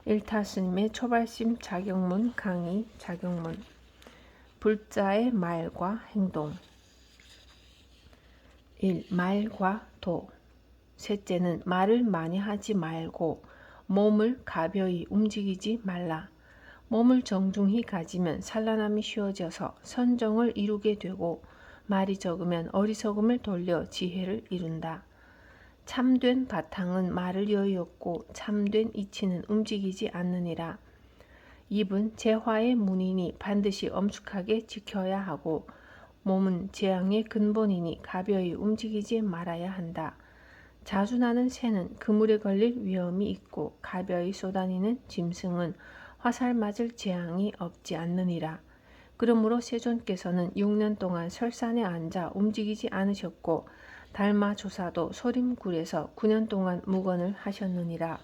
일타스님의 초발심 작용문 강의 작용문. 불자의 말과 행동. 1. 말과 도. 셋째는 말을 많이 하지 말고 몸을 가벼이 움직이지 말라. 몸을 정중히 가지면 산란함이 쉬워져서 선정을 이루게 되고, 말이 적으면 어리석음을 돌려 지혜를 이룬다. 참된 바탕은 말을 여의었고 참된 이치는 움직이지 않느니라. 입은 재화의 문이니 반드시 엄숙하게 지켜야 하고, 몸은 재앙의 근본이니 가벼이 움직이지 말아야 한다. 자주 나는 새는 그물에 걸릴 위험이 있고, 가벼이 쏘다니는 짐승은 화살 맞을 재앙이 없지 않느니라. 그러므로 세존께서는 6년 동안 설산에 앉아 움직이지 않으셨고, 달마조사도 소림굴에서 9년 동안 묵언을 하셨느니라.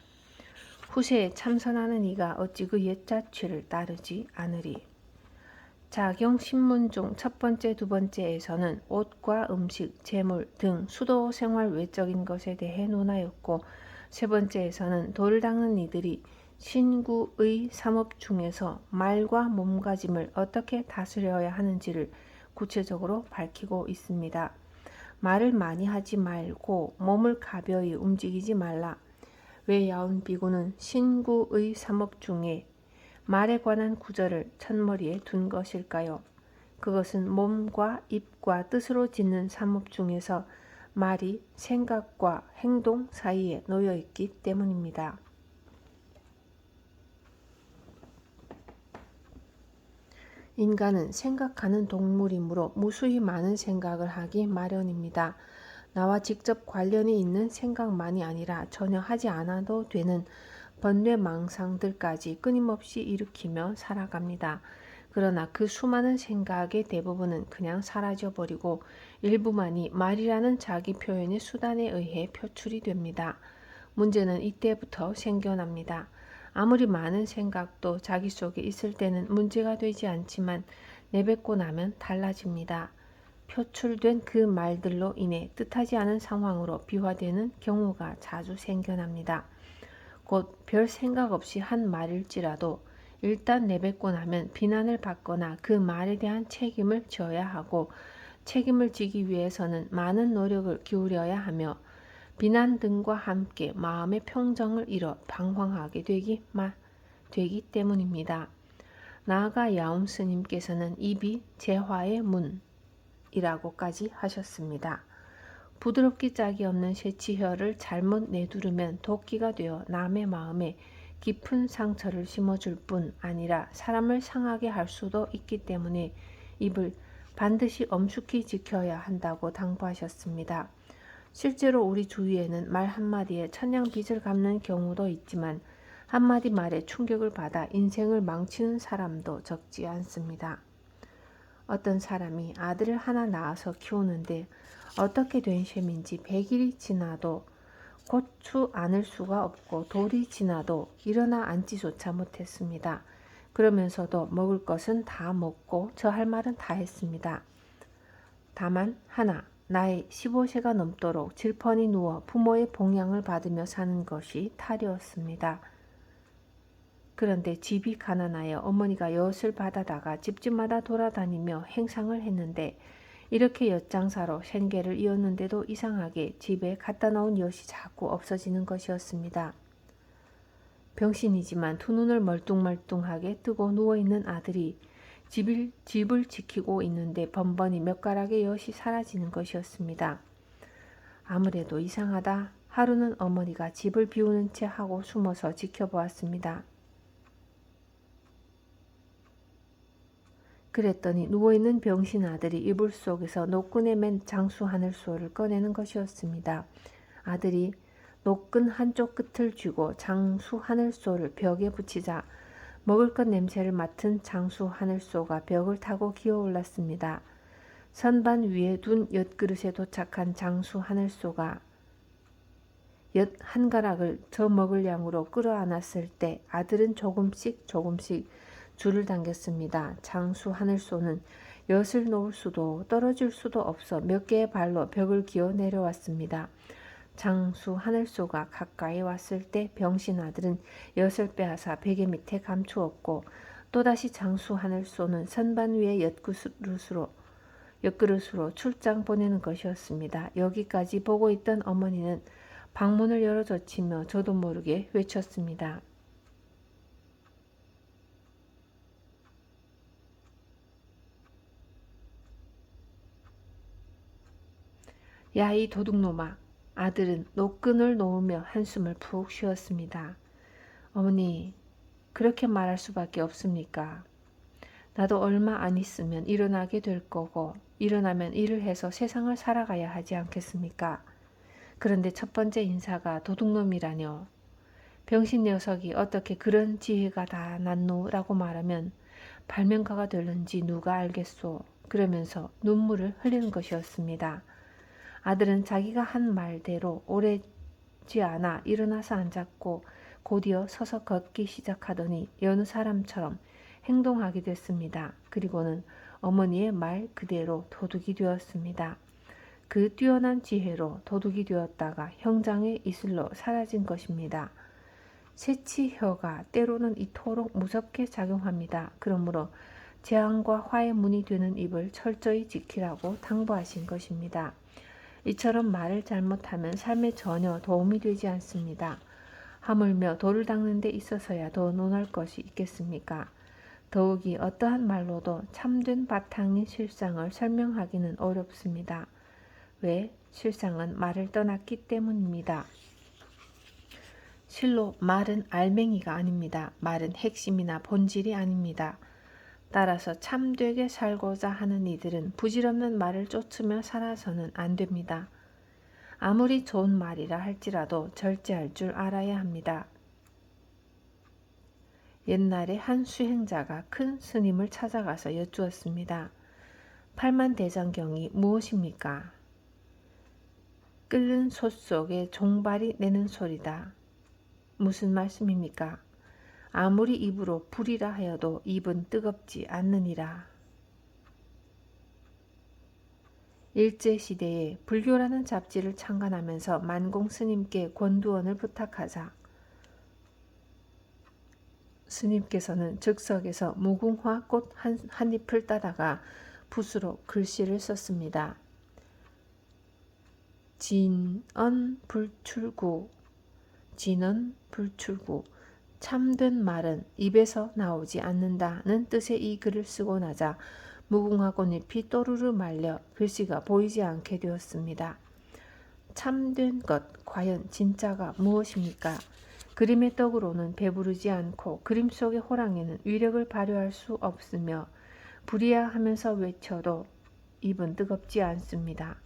후세에 참선하는 이가 어찌 그 옛자취를 따르지 않으리. 자경신문 중 첫 번째, 두 번째에서는 옷과 음식, 재물 등 수도 생활 외적인 것에 대해 논하였고, 세 번째에서는 돌을 닦는 이들이 신구의 삼업 중에서 말과 몸가짐을 어떻게 다스려야 하는지를 구체적으로 밝히고 있습니다. 말을 많이 하지 말고 몸을 가벼이 움직이지 말라. 왜 야운 비구는 신구의 삼업 중에 말에 관한 구절을 첫머리에 둔 것일까요? 그것은 몸과 입과 뜻으로 짓는 삼업 중에서 말이 생각과 행동 사이에 놓여 있기 때문입니다. 인간은 생각하는 동물이므로 무수히 많은 생각을 하기 마련입니다. 나와 직접 관련이 있는 생각만이 아니라 전혀 하지 않아도 되는 번뇌망상들까지 끊임없이 일으키며 살아갑니다. 그러나 그 수많은 생각의 대부분은 그냥 사라져버리고 일부만이 말이라는 자기 표현의 수단에 의해 표출이 됩니다. 문제는 이때부터 생겨납니다. 아무리 많은 생각도 자기 속에 있을 때는 문제가 되지 않지만 내뱉고 나면 달라집니다. 표출된 그 말들로 인해 뜻하지 않은 상황으로 비화되는 경우가 자주 생겨납니다. 곧 별 생각 없이 한 말일지라도 일단 내뱉고 나면 비난을 받거나 그 말에 대한 책임을 져야 하고, 책임을 지기 위해서는 많은 노력을 기울여야 하며, 비난 등과 함께 마음의 평정을 잃어 방황하게 되기 때문입니다. 나아가 야움 스님께서는 입이 재화의 문이라고까지 하셨습니다. 부드럽기 짝이 없는 새치혈을 잘못 내두르면 도끼가 되어 남의 마음에 깊은 상처를 심어줄 뿐 아니라 사람을 상하게 할 수도 있기 때문에 입을 반드시 엄숙히 지켜야 한다고 당부하셨습니다. 실제로 우리 주위에는 말 한마디에 천냥빚을 갚는 경우도 있지만 한마디 말에 충격을 받아 인생을 망치는 사람도 적지 않습니다. 어떤 사람이 아들을 하나 낳아서 키우는데 어떻게 된 셈인지 100일이 지나도 고추 안을 수가 없고 돌이 지나도 일어나 앉지조차 못했습니다. 그러면서도 먹을 것은 다 먹고 저 할 말은 다 했습니다. 다만 하나, 나이 15세가 넘도록 질펀히 누워 부모의 봉양을 받으며 사는 것이 탈이었습니다. 그런데 집이 가난하여 어머니가 엿을 받아다가 집집마다 돌아다니며 행상을 했는데, 이렇게 엿장사로 생계를 이었는데도 이상하게 집에 갖다 놓은 엿이 자꾸 없어지는 것이었습니다. 병신이지만 두 눈을 멀뚱멀뚱하게 뜨고 누워있는 아들이 집을 지키고 있는데 번번이 몇 가락의 엿이 사라지는 것이었습니다. 아무래도 이상하다. 하루는 어머니가 집을 비우는 채 하고 숨어서 지켜보았습니다. 그랬더니 누워있는 병신 아들이 이불 속에서 노끈에 맨 장수 하늘소를 꺼내는 것이었습니다. 아들이 노끈 한쪽 끝을 쥐고 장수 하늘소를 벽에 붙이자 먹을 것 냄새를 맡은 장수 하늘소가 벽을 타고 기어올랐습니다. 선반 위에 둔 엿그릇에 도착한 장수 하늘소가 엿 한 가락을 저 먹을 양으로 끌어안았을 때 아들은 조금씩 줄을 당겼습니다. 장수 하늘소는 엿을 놓을 수도 떨어질 수도 없어 몇 개의 발로 벽을 기어 내려왔습니다. 장수 하늘소가 가까이 왔을 때 병신 아들은 엿을 빼앗아 베개 밑에 감추었고 또다시 장수 하늘소는 선반 위에 엿그릇으로 출장 보내는 것이었습니다. 여기까지 보고 있던 어머니는 방문을 열어 젖히며 저도 모르게 외쳤습니다. 야, 이 도둑놈아. 아들은 노끈을 놓으며 한숨을 푹 쉬었습니다. 어머니, 그렇게 말할 수밖에 없습니까? 나도 얼마 안 있으면 일어나게 될 거고 일어나면 일을 해서 세상을 살아가야 하지 않겠습니까? 그런데 첫 번째 인사가 도둑놈이라뇨. 병신 녀석이 어떻게 그런 지혜가 다 났노라고 말하면 발명가가 될는지 누가 알겠소. 그러면서 눈물을 흘리는 것이었습니다. 아들은 자기가 한 말대로 오래지 않아 일어나서 앉았고 곧이어 서서 걷기 시작하더니 여느 사람처럼 행동하게 됐습니다. 그리고는 어머니의 말 그대로 도둑이 되었습니다. 그 뛰어난 지혜로 도둑이 되었다가 형장의 이슬로 사라진 것입니다. 새치혀가 때로는 이토록 무섭게 작용합니다. 그러므로 재앙과 화의 문이 되는 입을 철저히 지키라고 당부하신 것입니다. 이처럼 말을 잘못하면 삶에 전혀 도움이 되지 않습니다. 하물며 돌을 닦는 데 있어서야 더 논할 것이 있겠습니까? 더욱이 어떠한 말로도 참된 바탕인 실상을 설명하기는 어렵습니다. 왜? 실상은 말을 떠났기 때문입니다. 실로 말은 알맹이가 아닙니다. 말은 핵심이나 본질이 아닙니다. 따라서 참되게 살고자 하는 이들은 부질없는 말을 쫓으며 살아서는 안 됩니다. 아무리 좋은 말이라 할지라도 절제할 줄 알아야 합니다. 옛날에 한 수행자가 큰 스님을 찾아가서 여쭈었습니다. 팔만대장경이 무엇입니까? 끓는 솥 속에 종발이 내는 소리다. 무슨 말씀입니까? 아무리 입으로 불이라 하여도 입은 뜨겁지 않느니라. 일제시대에 불교라는 잡지를 창간하면서 만공 스님께 권두원을 부탁하자 스님께서는 즉석에서 무궁화 꽃 한 잎을 따다가 붓으로 글씨를 썼습니다. 진언불출구, 진언불출구. 참된 말은 입에서 나오지 않는다는 뜻의 이 글을 쓰고 나자 무궁화 꽃잎이 또르르 말려 글씨가 보이지 않게 되었습니다. 참된 것, 과연 진짜가 무엇입니까? 그림의 떡으로는 배부르지 않고 그림 속의 호랑이는 위력을 발휘할 수 없으며 불이야 하면서 외쳐도 입은 뜨겁지 않습니다.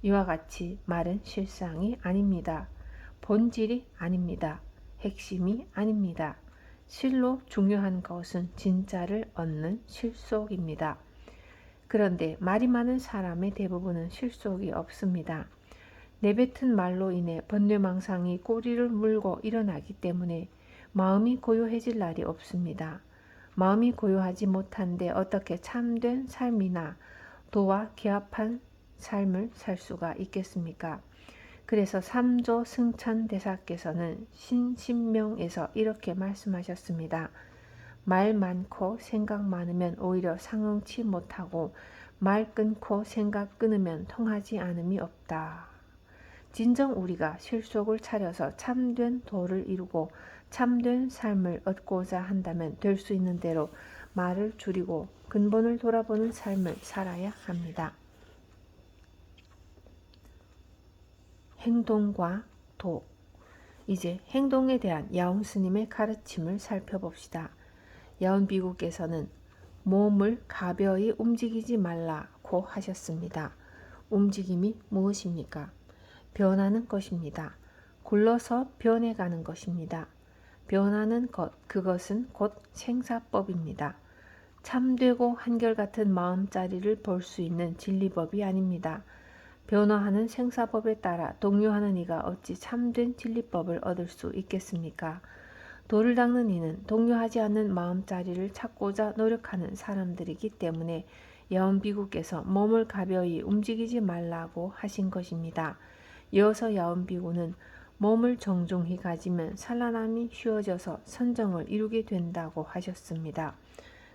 이와 같이 말은 실상이 아닙니다. 본질이 아닙니다. 핵심이 아닙니다. 실로 중요한 것은 진짜를 얻는 실속입니다. 그런데 말이 많은 사람의 대부분은 실속이 없습니다. 내뱉은 말로 인해 번뇌망상이 꼬리를 물고 일어나기 때문에 마음이 고요해질 날이 없습니다. 마음이 고요하지 못한데 어떻게 참된 삶이나 도와 기합한 삶을 살 수가 있겠습니까? 그래서 삼조 승천 대사께서는 신신명에서 이렇게 말씀하셨습니다. 말 많고 생각 많으면 오히려 상응치 못하고 말 끊고 생각 끊으면 통하지 않음이 없다. 진정 우리가 실속을 차려서 참된 도를 이루고 참된 삶을 얻고자 한다면 될 수 있는 대로 말을 줄이고 근본을 돌아보는 삶을 살아야 합니다. 행동과 도. 이제 행동에 대한 야온 스님의 가르침을 살펴봅시다. 야온 비구께서는 몸을 가벼이 움직이지 말라고 하셨습니다. 움직임이 무엇입니까? 변하는 것입니다. 굴러서 변해가는 것입니다. 변하는 것, 그것은 곧 생사법입니다. 참되고 한결같은 마음자리를 볼 수 있는 진리법이 아닙니다. 변화하는 생사법에 따라 동요하는 이가 어찌 참된 진리법을 얻을 수 있겠습니까? 도를 닦는 이는 동요하지 않는 마음자리를 찾고자 노력하는 사람들이기 때문에 야온 비구께서 몸을 가벼이 움직이지 말라고 하신 것입니다. 이어서 야운비구는 몸을 정중히 가지면 산란함이 쉬워져서 선정을 이루게 된다고 하셨습니다.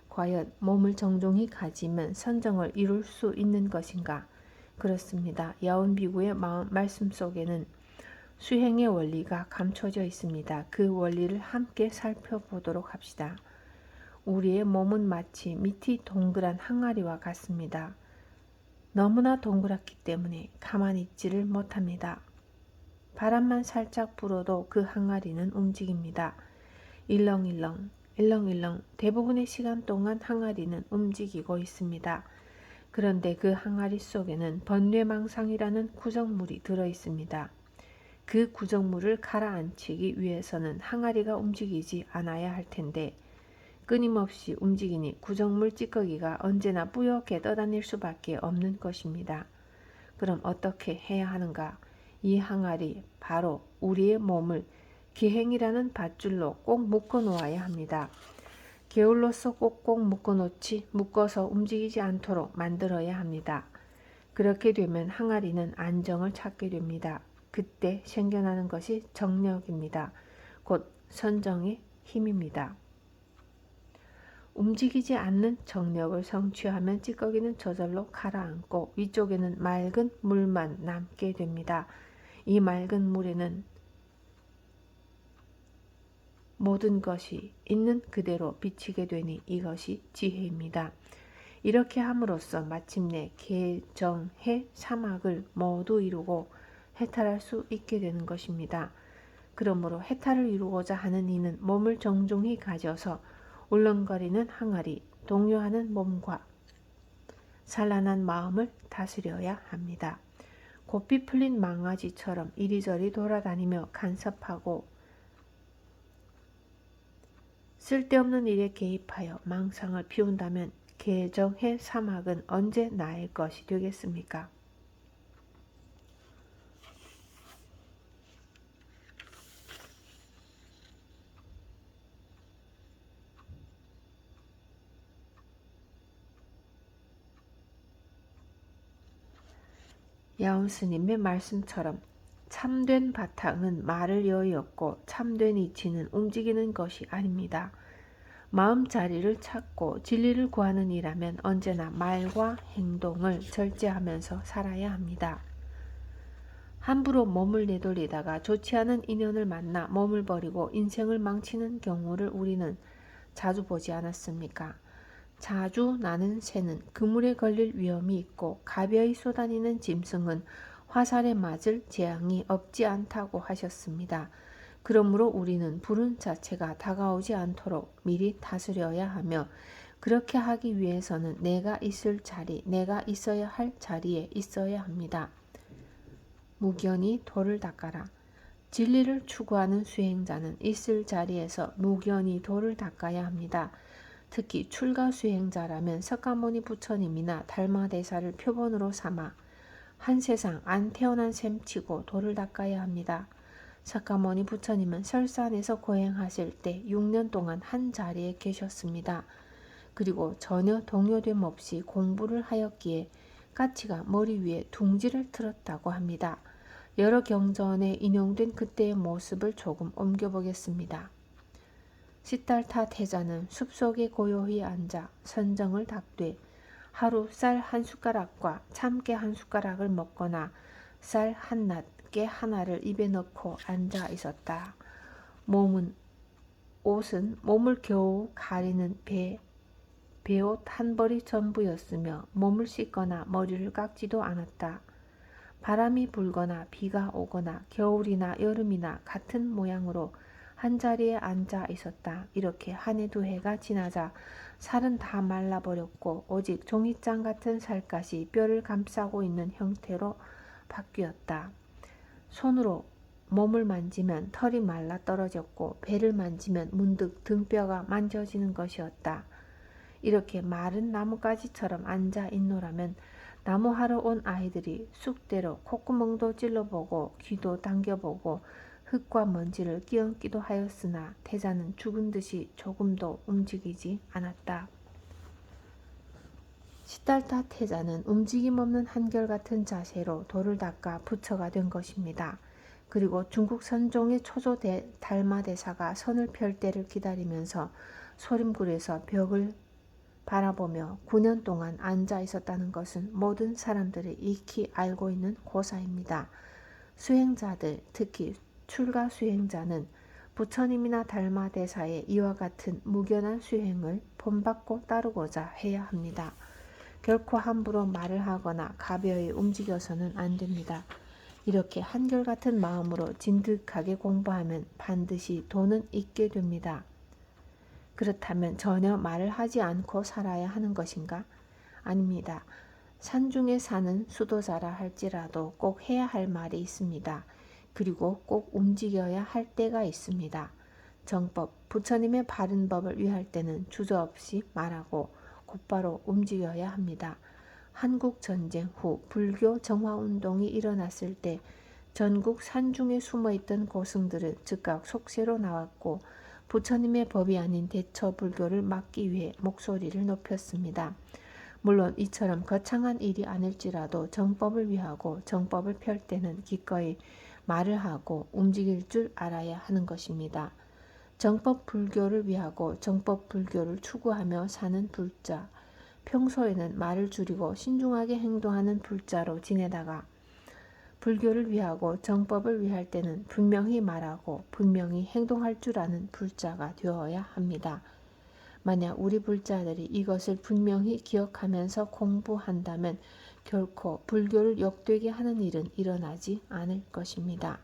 과연 몸을 정중히 가지면 선정을 이룰 수 있는 것인가? 그렇습니다. 야운비구의 말씀 속에는 수행의 원리가 감춰져 있습니다. 그 원리를 함께 살펴보도록 합시다. 우리의 몸은 마치 밑이 동그란 항아리와 같습니다. 너무나 동그랗기 때문에 가만히 있지를 못합니다. 바람만 살짝 불어도 그 항아리는 움직입니다. 일렁일렁, 일렁일렁 대부분의 시간 동안 항아리는 움직이고 있습니다. 그런데 그 항아리 속에는 번뇌망상이라는 구정물이 들어 있습니다. 그 구정물을 가라앉히기 위해서는 항아리가 움직이지 않아야 할 텐데 끊임없이 움직이니 구정물 찌꺼기가 언제나 뿌옇게 떠다닐 수밖에 없는 것입니다. 그럼 어떻게 해야 하는가? 이 항아리, 바로 우리의 몸을 기행이라는 밧줄로 꼭 묶어 놓아야 합니다. 게을러서 꼭꼭 묶어서 움직이지 않도록 만들어야 합니다. 그렇게 되면 항아리는 안정을 찾게 됩니다. 그때 생겨나는 것이 정력입니다. 곧 선정의 힘입니다. 움직이지 않는 정력을 성취하면 찌꺼기는 저절로 가라앉고 위쪽에는 맑은 물만 남게 됩니다. 이 맑은 물에는 모든 것이 있는 그대로 비치게 되니 이것이 지혜입니다. 이렇게 함으로써 마침내 개정해 사막을 모두 이루고 해탈할 수 있게 되는 것입니다. 그러므로 해탈을 이루고자 하는 이는 몸을 정중히 가져서 울렁거리는 항아리, 동요하는 몸과 산란한 마음을 다스려야 합니다. 고삐 풀린 망아지처럼 이리저리 돌아다니며 간섭하고 쓸데없는 일에 개입하여 망상을 피운다면 개정해 사막은 언제 나을 것이 되겠습니까? 야운스님의 말씀처럼 참된 바탕은 말을 여의었고 참된 이치는 움직이는 것이 아닙니다. 마음 자리를 찾고 진리를 구하는 이라면 언제나 말과 행동을 절제하면서 살아야 합니다. 함부로 몸을 내돌리다가 좋지 않은 인연을 만나 몸을 버리고 인생을 망치는 경우를 우리는 자주 보지 않았습니까? 자주 나는 새는 그물에 걸릴 위험이 있고 가벼이 쏘다니는 짐승은 화살에 맞을 재앙이 없지 않다고 하셨습니다. 그러므로 우리는 불운 자체가 다가오지 않도록 미리 다스려야 하며 그렇게 하기 위해서는 내가 있을 자리, 내가 있어야 할 자리에 있어야 합니다. 무견이 돌을 닦아라. 진리를 추구하는 수행자는 있을 자리에서 무견이 돌을 닦아야 합니다. 특히 출가 수행자라면 석가모니 부처님이나 달마대사를 표본으로 삼아 한 세상 안 태어난 셈치고 돌을 닦아야 합니다. 석가모니 부처님은 설산에서 고행하실 때 6년 동안 한 자리에 계셨습니다. 그리고 전혀 동요됨 없이 공부를 하였기에 까치가 머리 위에 둥지를 틀었다고 합니다. 여러 경전에 인용된 그때의 모습을 조금 옮겨보겠습니다. 시달타 태자는 숲속에 고요히 앉아 선정을 닦되 하루 쌀 한 숟가락과 참깨 한 숟가락을 먹거나 쌀 한낱, 깨 하나를 입에 넣고 앉아 있었다. 옷은 몸을 겨우 가리는 배옷 한 벌이 전부였으며 몸을 씻거나 머리를 깎지도 않았다. 바람이 불거나 비가 오거나 겨울이나 여름이나 같은 모양으로 한자리에 앉아 있었다. 이렇게 한 해 두 해가 지나자 살은 다 말라버렸고 오직 종이장 같은 살갗이 뼈를 감싸고 있는 형태로 바뀌었다. 손으로 몸을 만지면 털이 말라 떨어졌고 배를 만지면 문득 등뼈가 만져지는 것이었다. 이렇게 마른 나뭇가지처럼 앉아 있노라면 나무하러 온 아이들이 쑥대로 콧구멍도 찔러보고 귀도 당겨보고 흙과 먼지를 끼얹기도 하였으나 태자는 죽은 듯이 조금도 움직이지 않았다. 시달타 태자는 움직임 없는 한결같은 자세로 돌을 닦아 부처가 된 것입니다. 그리고 중국 선종의 초조 달마대사가 선을 펼 때를 기다리면서 소림굴에서 벽을 바라보며 9년 동안 앉아 있었다는 것은 모든 사람들이 익히 알고 있는 고사입니다. 수행자들, 특히 출가 수행자는 부처님이나 달마대사의 이와 같은 무견한 수행을 본받고 따르고자 해야 합니다. 결코 함부로 말을 하거나 가벼이 움직여서는 안 됩니다. 이렇게 한결같은 마음으로 진득하게 공부하면 반드시 도는 있게 됩니다. 그렇다면 전혀 말을 하지 않고 살아야 하는 것인가? 아닙니다. 산중에 사는 수도자라 할지라도 꼭 해야 할 말이 있습니다. 그리고 꼭 움직여야 할 때가 있습니다. 정법, 부처님의 바른 법을 위할 때는 주저없이 말하고 곧바로 움직여야 합니다. 한국 전쟁 후 불교 정화운동이 일어났을 때 전국 산중에 숨어있던 고승들은 즉각 속세로 나왔고 부처님의 법이 아닌 대처 불교를 막기 위해 목소리를 높였습니다. 물론 이처럼 거창한 일이 아닐지라도 정법을 위하고 정법을 펼 때는 기꺼이 말을 하고 움직일 줄 알아야 하는 것입니다. 정법 불교를 위하고 정법 불교를 추구하며 사는 불자, 평소에는 말을 줄이고 신중하게 행동하는 불자로 지내다가 불교를 위하고 정법을 위할 때는 분명히 말하고 분명히 행동할 줄 아는 불자가 되어야 합니다. 만약 우리 불자들이 이것을 분명히 기억하면서 공부한다면 결코 불교를 역되게 하는 일은 일어나지 않을 것입니다.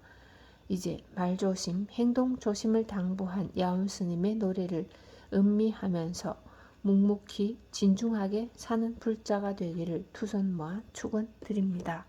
이제 말조심, 행동조심을 당부한 야운스님의 노래를 음미하면서 묵묵히 진중하게 사는 불자가 되기를 두 손 모아 축원드립니다.